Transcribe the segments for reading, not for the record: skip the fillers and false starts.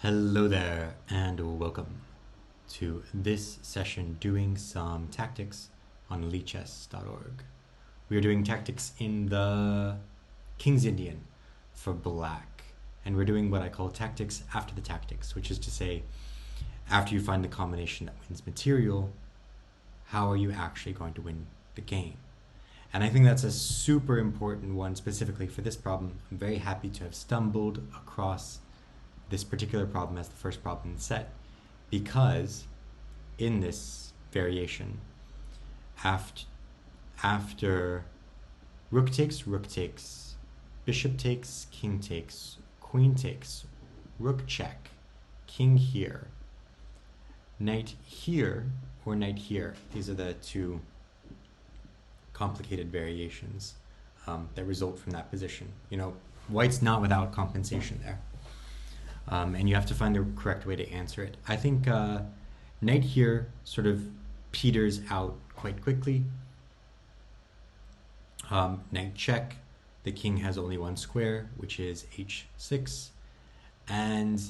Hello there and welcome to this session doing some tactics on lichess.org. We are doing tactics in the King's Indian for black, and we're doing what I call tactics after the tactics, which is to say, after you find the combination that wins material, how are you actually going to win the game? And I think that's a super important one specifically for this problem. I'm very happy to have stumbled across this particular problem as the first problem in the set, because in this variation, after rook takes, bishop takes, king takes, queen takes, rook check, king here, knight here, or knight here. These are the two complicated variations that result from that position. You know, white's not without compensation there. And you have to find the correct way to answer it. I think knight here sort of peters out quite quickly. Knight check, the king has only one square, which is h6. And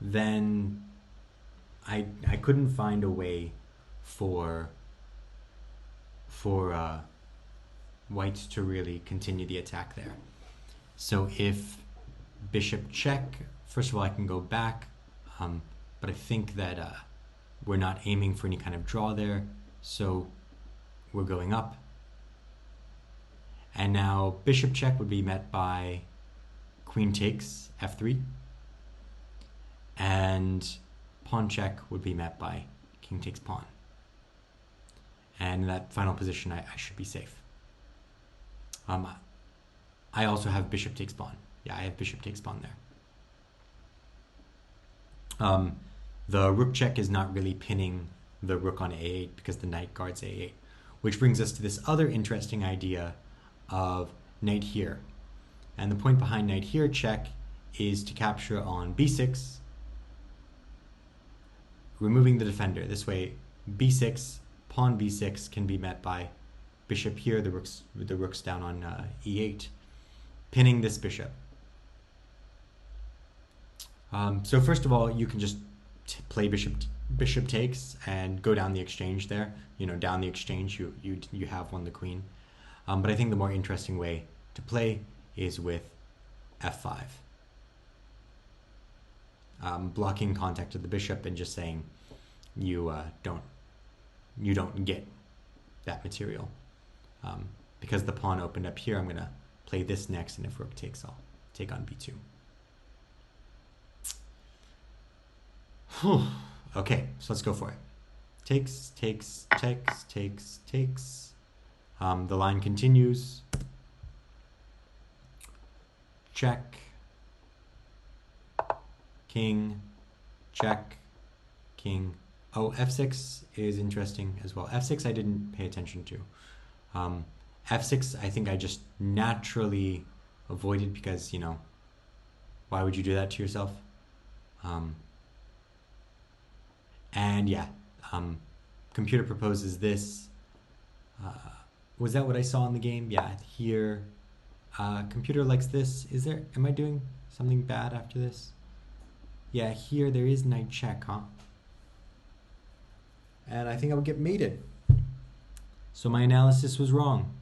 then I couldn't find a way for white to really continue the attack there. So if bishop check, first of all, I can go back, but I think that we're not aiming for any kind of draw there, so we're going up. And now bishop check would be met by queen takes, f3, and pawn check would be met by king takes pawn. And in that final position, I should be safe. I also have bishop takes pawn. Yeah, I have bishop takes pawn there. The rook check is not really pinning the rook on a8 because the knight guards a8, which brings us to this other interesting idea of knight here. And the point behind knight here check is to capture on b6, removing the defender. This way, b6, pawn b6 can be met by bishop here, the rook's down on e8, pinning this bishop. So first of all, you can just play bishop takes and go down the exchange there. You know, down the exchange, you have won the queen. But I think the more interesting way to play is with f5, blocking contact of the bishop and just saying you don't get that material. Because the pawn opened up here, I'm gonna play this next, and if rook takes, I'll take on b2. Okay, so let's go for it. Takes, takes, takes, takes, takes. The line continues. Check. King. Check. King. Oh, f6 is interesting as well. f6 I didn't pay attention to. f6 I think I just naturally avoided because, you know, why would you do that to yourself? And yeah, computer proposes this. Was that what I saw in the game? Yeah, here. Computer likes this. Am I doing something bad after this? Yeah, here there is knight check, huh? And I think I would get mated. So my analysis was wrong.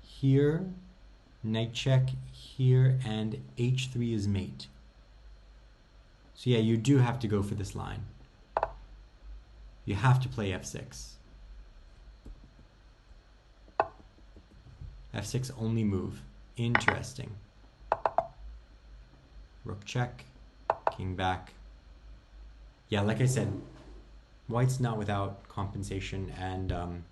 Here, knight check, here, and h3 is mate. So yeah, you do have to go for this line. You have to play f6. f6 only move. Interesting. Rook check, king back. Yeah, like I said, white's not without compensation, and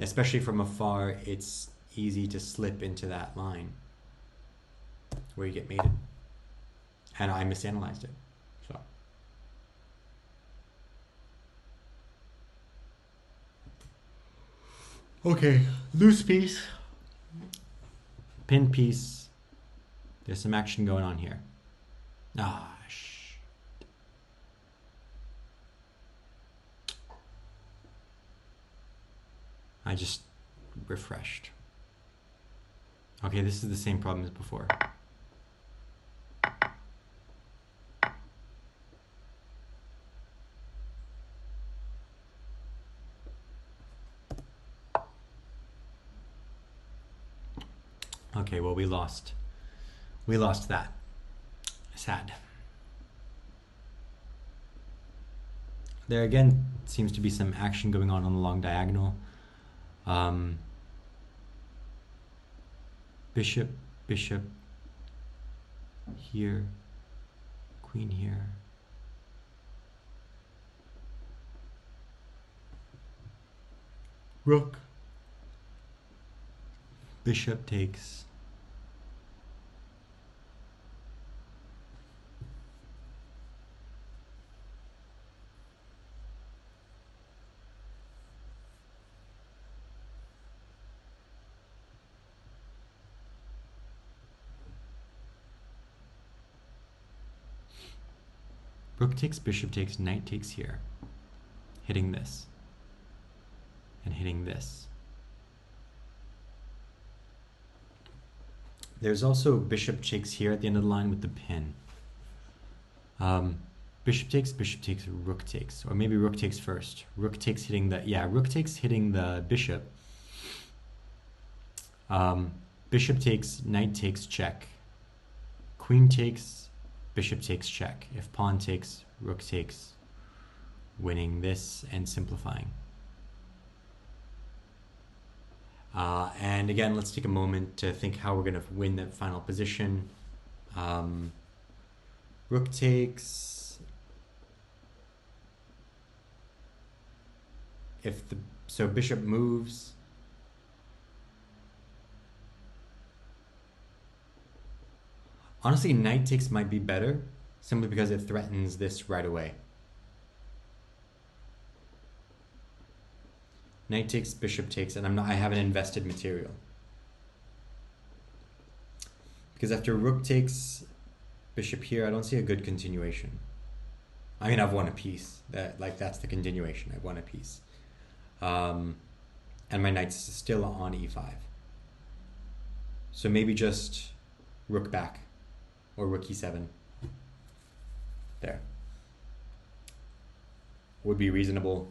especially from afar, it's easy to slip into that line where you get mated. And I misanalyzed it. So. Okay, loose piece, pin piece. There's some action going on here. Ah, I just refreshed. Okay, this is the same problem as before. Okay, well, we lost that. Sad. There again seems to be some action going on the long diagonal. Bishop, bishop here, queen here. Rook. Bishop takes. Rook takes, bishop takes, knight takes here. Hitting this. And hitting this. There's also bishop takes here at the end of the line with the pin. Bishop takes, rook takes. Or maybe rook takes first. Rook takes hitting the, yeah, rook takes hitting the bishop. Bishop takes, knight takes, check. Queen takes, bishop takes, check. If pawn takes, rook takes, winning this and simplifying. And again, let's take a moment to think how we're going to win that final position. Rook takes. So bishop moves. Honestly, knight takes might be better, simply because it threatens this right away. Knight takes, bishop takes, and I haven't invested material. Because after rook takes, bishop here, I don't see a good continuation. I mean, I've won a piece. That's the continuation. I've won a piece. And my knight's still on e5. So maybe just rook back, or rook e7. There. Would be reasonable.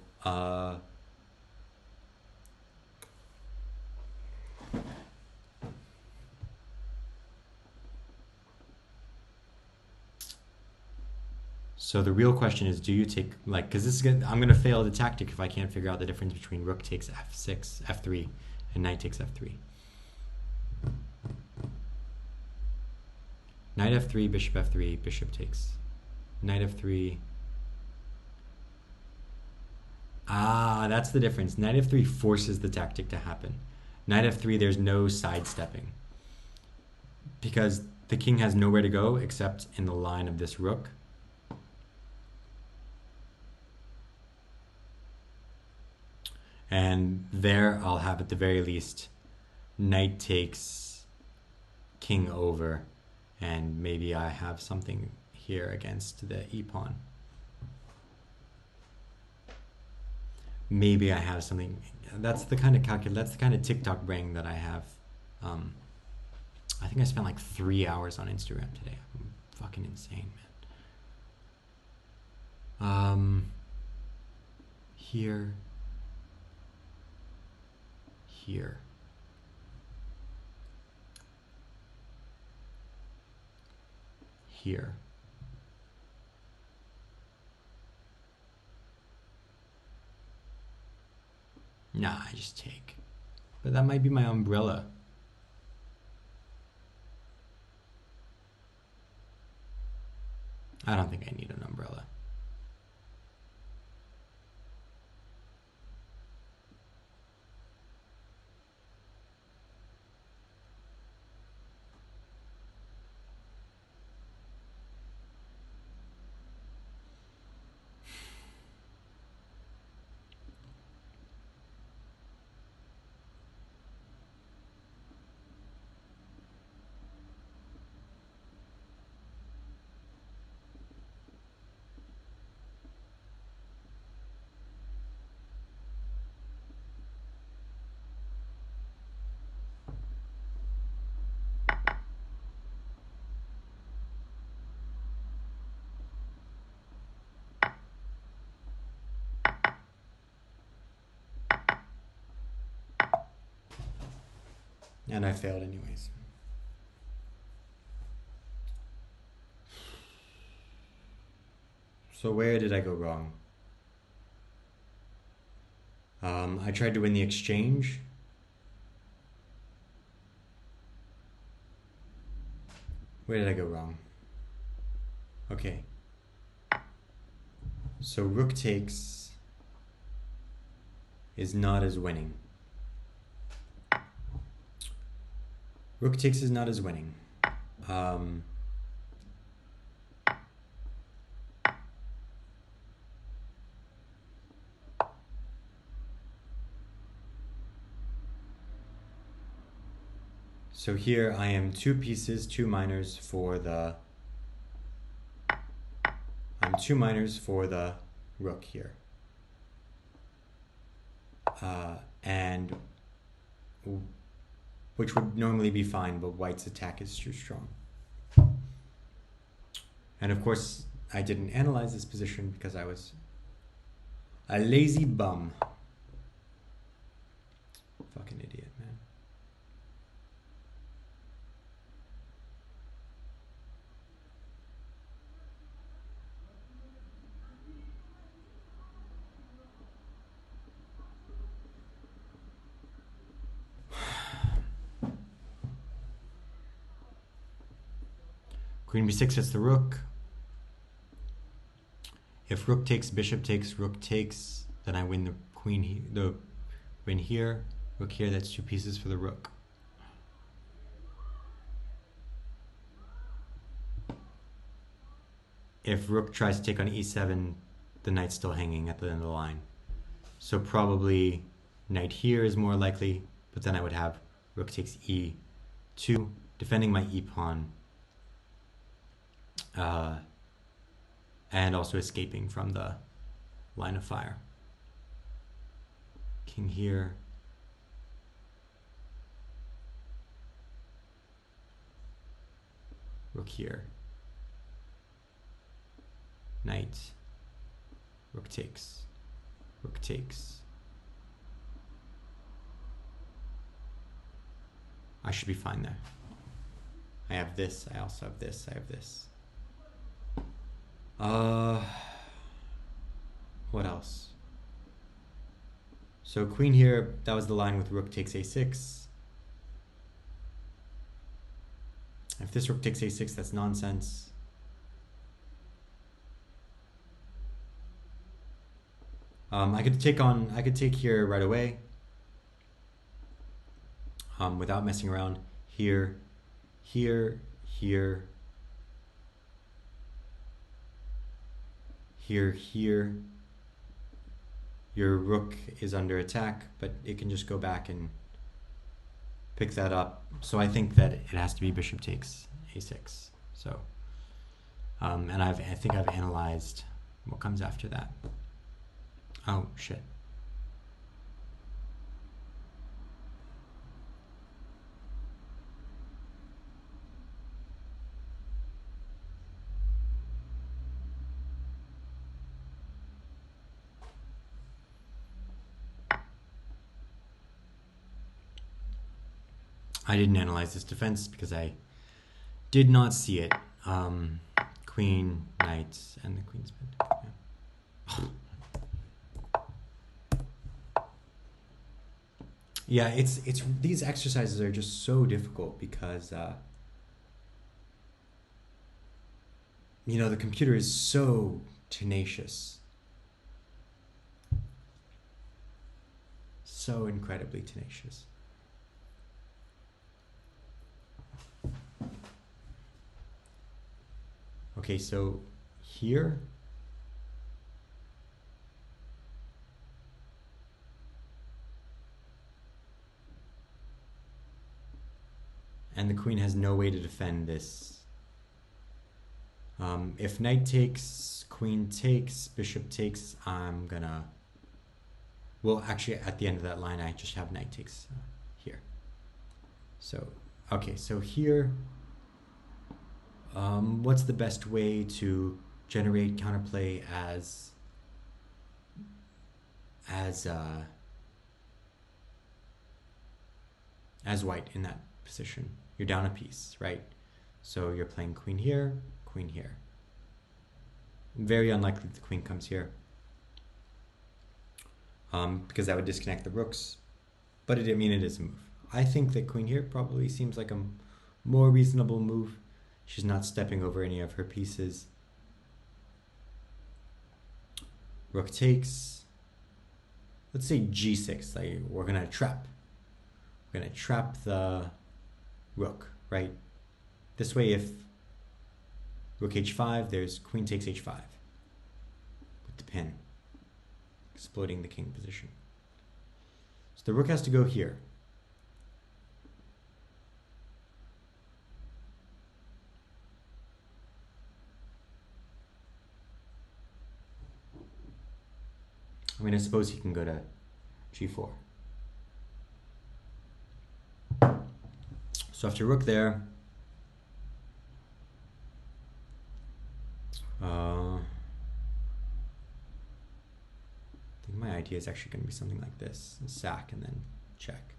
So the real question is, do you take, because this is I'm gonna fail the tactic if I can't figure out the difference between rook takes f6, f3, and knight takes f3. Knight f3, bishop f3, bishop takes. Knight f3. Ah, that's the difference. Knight f3 forces the tactic to happen. Knight f3, there's no sidestepping. Because the king has nowhere to go except in the line of this rook. And there I'll have at the very least knight takes, king over, and maybe I have something here against the e-pawn. Maybe I have something. That's the kind of that's the kind of TikTok brain that I have. I think I spent like 3 hours on Instagram today. I'm fucking insane, man. Here. Here. Here. Nah, I just take. But that might be my umbrella. I don't think I need an umbrella. And I failed anyways. So where did I go wrong? I tried to win the exchange. Where did I go wrong? Okay. So rook takes is not as winning. Rook takes is not as winning. So here I am 2 pieces, 2 minors for the... I'm 2 minors for the rook here. And which would normally be fine, but white's attack is too strong. And of course, I didn't analyze this position because I was a lazy bum. Fucking idiot, man. Queen b6 hits the rook. If rook takes, bishop takes, rook takes, then I win the queen, the win here, rook here. That's 2 pieces for the rook. If rook tries to take on e7, the knight's still hanging at the end of the line. So probably knight here is more likely, but then I would have rook takes e2, defending my e pawn. And also escaping from the line of fire. King here. Rook here. Knight. Rook takes. Rook takes. I should be fine there. I have this, I also have this, I have this. What else? So queen here, that was the line with rook takes a6. If this rook takes a6, that's nonsense. I could take here right away, without messing around. Here, here, here, here, here. Your rook is under attack, but it can just go back and pick that up. So I think that it has to be bishop takes a6. So, and I think I've analyzed what comes after that. Oh, shit. I didn't analyze this defense because I did not see it. Queen, knight, and the queen's been. Yeah, it's these exercises are just so difficult because you know, the computer is so tenacious, so incredibly tenacious. Okay, so here, and the queen has no way to defend this. If knight takes, queen takes, bishop takes, I'm gonna, well, actually at the end of that line I just have knight takes here. So, okay, so here, what's the best way to generate counterplay as white in that position? You're down a piece, right? So you're playing queen here, queen here. Very unlikely the queen comes here, because that would disconnect the rooks. But it is a move. I think that queen here probably seems like a more reasonable move. She's not stepping over any of her pieces. Rook takes. Let's say g6. Like we're gonna trap. We're gonna trap the rook, right? This way, if rook h5, there's queen takes h5 with the pin, exploiting the king position. So the rook has to go here. I suppose he can go to g4. So after rook there, I think my idea is actually going to be something like this: sack and then check.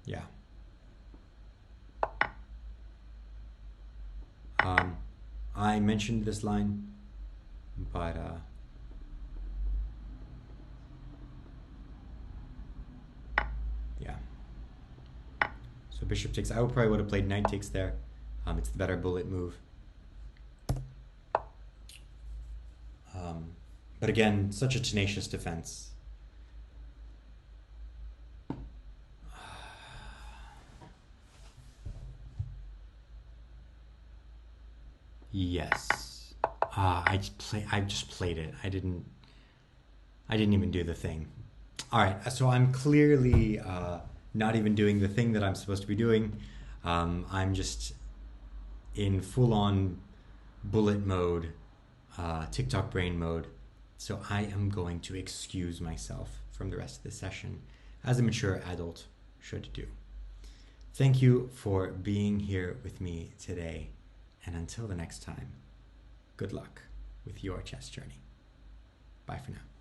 Yeah. I mentioned this line, but yeah. So bishop takes. I probably would have played knight takes there. It's the better bullet move. But again, such a tenacious defense. Yes. I just played it. I didn't even do the thing. All right. So I'm clearly not even doing the thing that I'm supposed to be doing. I'm just in full-on bullet mode, TikTok brain mode. So I am going to excuse myself from the rest of the session, as a mature adult should do. Thank you for being here with me today. And until the next time, good luck with your chess journey. Bye for now.